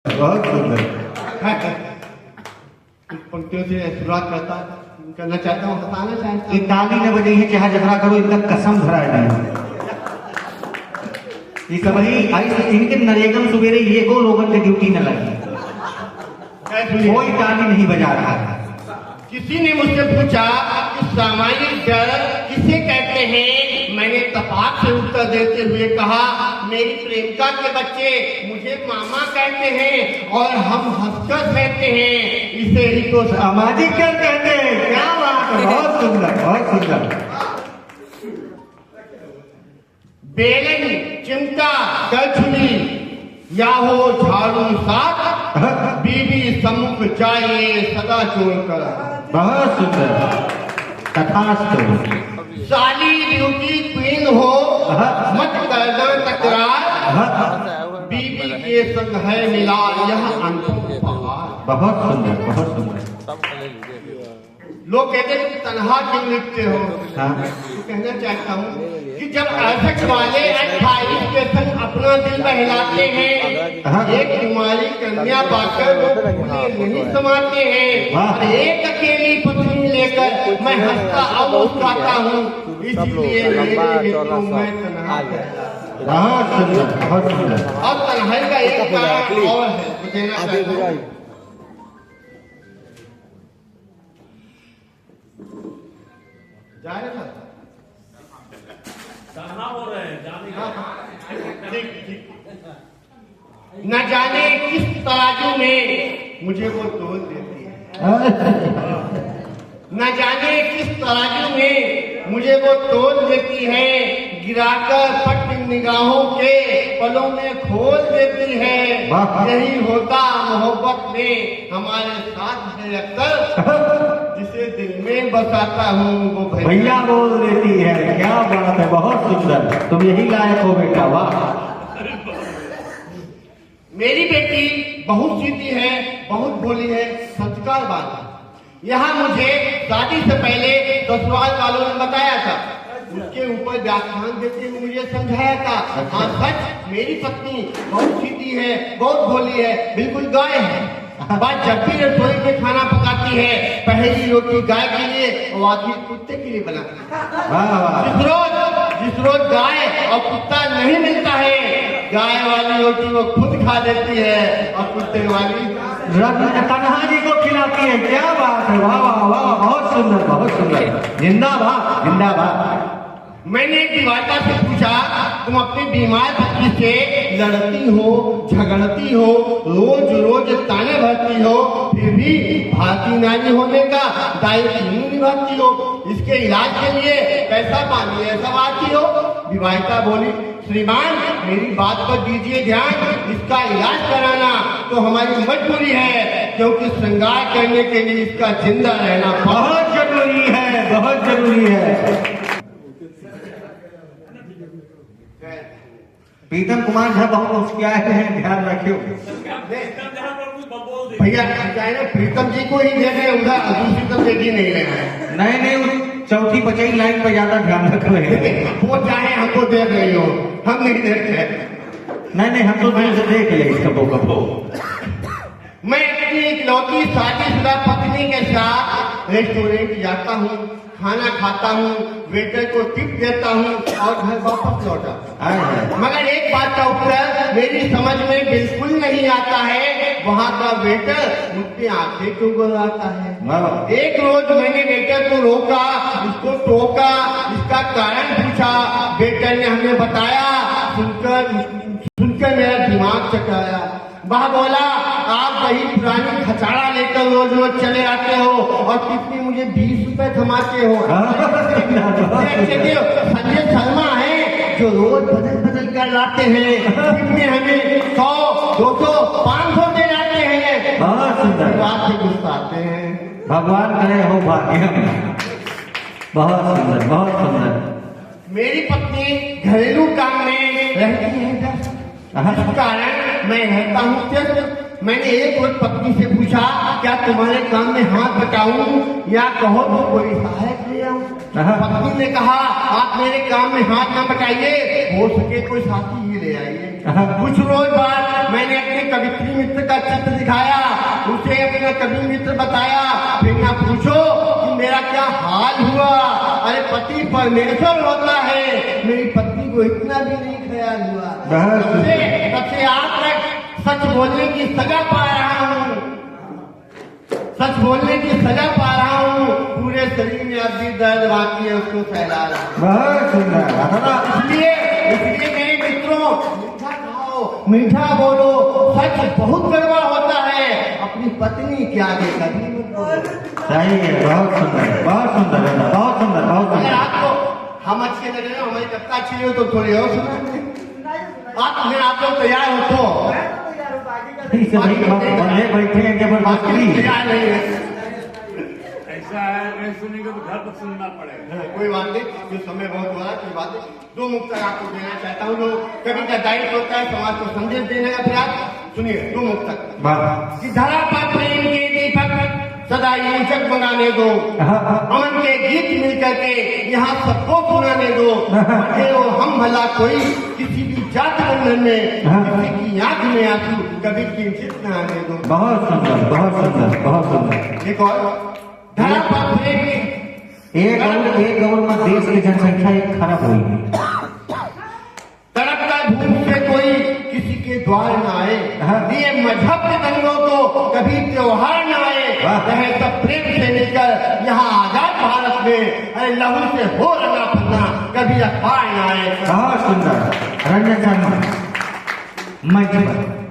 बहुत सुंदर। पंक्तियों से शुरुआत करना चाहता हूँ, बताना चाहता हूँ। ताली न बजे ही चाहे झगड़ा करो, इनका कसम धरा नहीं। ये सब ही आई इनके नरेगन सुबेरे ये को लोगन के ड्यूटी न लगी, कोई ताली नहीं बजा रहा था। किसी ने मुझसे पूछा कि सामाजिक डर किसे कहते हैं। मैंने तपाक से उत्तर देते हुए कहा, मेरी प्रेमिका के बच्चे मुझे मामा कहते हैं और हम हंसकर कहते हैं, इसे ही तो सामाजिक डर कहते हैं। क्या बात है, बहुत सुंदर, बहुत सुंदर। बेलन, चिमटा, कलछुली या हो झाड़ू साथ, बीबी सम्मुख जाए सदा छोड़कर। बहुत सुंदर, तथास्तु। साली ब्यूटी क्वीन हो, मत करना तकरार, बीबी के संग है मिला यह अंतिम पहाड़। बहुत सुंदर, बहुत सुंदर। लोग कहते हैं कि तन्हा क्यों लिखते हो। हाँ। तो कहना चाहता हूँ कि जब 68 वाले 28 के संग अपना दिल बहलाते हैं, एक कुमारी कन्या पाकर वो फूले नहीं समाते हैं, और एक अकेली पुतली लेकर मैं हंसता और मुस्कुराता हूँ, इसलिए मेरे हितों में तन्हा है। बहुत सुंदर, बहुत सुंदर। और तन्हाई का एक कारण और है, तो कहना चाहता हूँ। जा रहे था हो रहे हैं जाने न जाने किस तराजू में मुझे वो तोल देती है, न जाने किस तराजू में मुझे वो तोल देती है, गिराकर पट निगाहों के पलों में खोल देती है। यही होता मोहब्बत में हमारे साथ है अक्सर, जिसे दिल में बसाता हूँ वो भैया बोल देती है। क्या बात है, बहुत सुंदर। तुम यही लायक हो बेटा, वाह। मेरी बेटी बहुत सीधी है, बहुत भोली है, संस्कार बात है। यहाँ मुझे शादी से पहले ससुराल वालों ने बताया था, उसके ऊपर व्याख्यान देते हुए मुझे समझाया था। हाँ सच, मेरी पत्नी बहुत सीधी है, बहुत भोली है, बिल्कुल गाय है। बात जब भी रसोई में खाना पकाती है, पहली रोटी गाय के लिए और आखिरी कुत्ते के लिए बनाती है। जिस रोज गाय और कुत्ता नहीं मिलता है, गाय वाली रोटी वो खुद खा देती है और कुत्ते वाली कन्हा जी को खिलाती है। क्या बात है, वाह वाह वाह, बहुत सुंदर, बहुत सुंदर। जिंदाबाद, जिंदाबाद। मैंने विवाहिता से पूछा, तुम अपनी बीमार पत्नी से लड़ती हो, झगड़ती हो, रोज रोज ताने भरती हो, फिर भी भारतीय नारी होने का दायित्व क्यों निभाती हो? इसके इलाज के लिए पैसा पानी ऐसा आती हो? विवाहिता बोली, श्रीमान मेरी बात पर दीजिए ध्यान, इसका इलाज कराना तो हमारी मजबूरी है, क्योंकि श्रृंगार करने के लिए इसका जिंदा रहना बहुत जरूरी है, बहुत जरूरी है। प्रीतम कुमार झा बहुत मुस्कुराए हैं, ध्यान रखियो। भैया चाहे ना प्रीतम जी को ही दे रहे, उधर दूसरी तरफ देखी नहीं रहे हैं। नहीं नहीं, चौथी पचाई लाइन पर ज्यादा ध्यान रख रहे हैं। वो चाहे हमको देख रही हो, हम नहीं देख रहे। नहीं नहीं, हम तो दूर से देख ले कबो कबो। मैं अपनी इकलौती शादीशुदा पत्नी के साथ रेस्टोरेंट जाता हूँ, खाना खाता हूँ, वेटर को टिप देता हूँ और घर वापस लौटा। मगर एक बात का उत्तर मेरी समझ में बिल्कुल नहीं आता है, वहाँ का वेटर मुझसे आंखें क्यों बुलाता है। एक रोज मैंने वेटर को रोका, उसको टोका, इसका कारण पूछा। वेटर ने हमें बताया, सुनकर मेरा दिमाग चकराया। वह बोला, आप वही पुरानी खचाड़ा लेकर रोज रोज चले आते हो और कितनी मुझे 20 रुपए थमाते हो। संजय शर्मा है जो रोज बदल बदल कर लाते हैं, कितने हमें 100, 200, 500 दे जाते हैं। बहुत सुंदर, बात से गुस्साते हैं। भगवान करे हो भाग्य। बहुत सुंदर, बहुत सुंदर। मेरी पत्नी घरेलू काम में रहती है, इस कारण मैं रहता हूँ। मैंने एक रोज पत्नी से पूछा, क्या तुम्हारे काम में हाथ बटाऊं या कहो तो कोई सहायक ले आऊं? हाँ। पत्नी ने कहा आप मेरे काम में हाथ ना बटाइए, हो सके कोई साथी ही ले आइए। हाँ। कुछ रोज बाद मैंने अपने कवित्री मित्र का चित्र दिखाया, उसे अपना कवि मित्र बताया, फिर ना पूछो कि मेरा क्या हाल हुआ। अरे पति परमेश्वर होता है, मेरी पत्नी को इतना भी नहीं ख्याल हुआ। बस। तब से आज तक सच बोलने की सजा पा रहा हूँ, सच बोलने की सजा पा रहा हूँ। पूरे शरीर में अब भी दर्द बाकी है, उसको फैला रहा हूँ। बहुत सुंदर दादा। इसलिए मेरे मित्रों, मीठा खाओ, मीठा बोलो, सच बहुत कड़वा होता है। अपनी पत्नी के आगे कभी मत बोलो। सही है, बहुत सुंदर, बहुत सुंदर दादा, बहुत सुंदर, बहुत अगर सुंदर। आपको हम अच्छे लग रहे हो, हमारी कविता अच्छी हो तो थोड़ी और सुना। आप लोग तैयार हो तो इसे भाई बंधे बैठे हैं जबरदस्ती। तैयार नहीं है। ऐसा है, नहीं सुनेंगे तो घर पर सुनना पड़ेगा। कोई बात नहीं, जो समय बहुत हुआ है, कोई बात नहीं। दो मुक्तक आपको देना चाहता हूँ। जो कवि का दायित्व होता है समाज को संदेश देने का, फिर आप सुनिए दो मुक्तक। वाह। कि धरा पर प्रेम के दीपक सदा यूं जगमगाने दो, अमन के गीत मिलकर के यहाँ सबको सुनाने दो। बढ़े हो हम भला कोई किसी भी जात बंधन में, किसी की आंख में आंसू कभी किंचित न आने दो। बहुत सुंदर, बहुत सुंदर, बहुत सुंदर। एक और धरा पर प्रेम के एक और में देश की जनसंख्या एक खराब हुई। तड़पता भूमि से कोई किसी के द्वार न आए, ये मजहब के दंगों को कभी त्योहार न आए। रहे सब प्रेम से मिलकर यहाँ आजाद भारत में, अरे लहू से हो रंगा फन्ना कभी अखबार न आए। बहुत सुंदर। रंजन शर्मा मंच पर।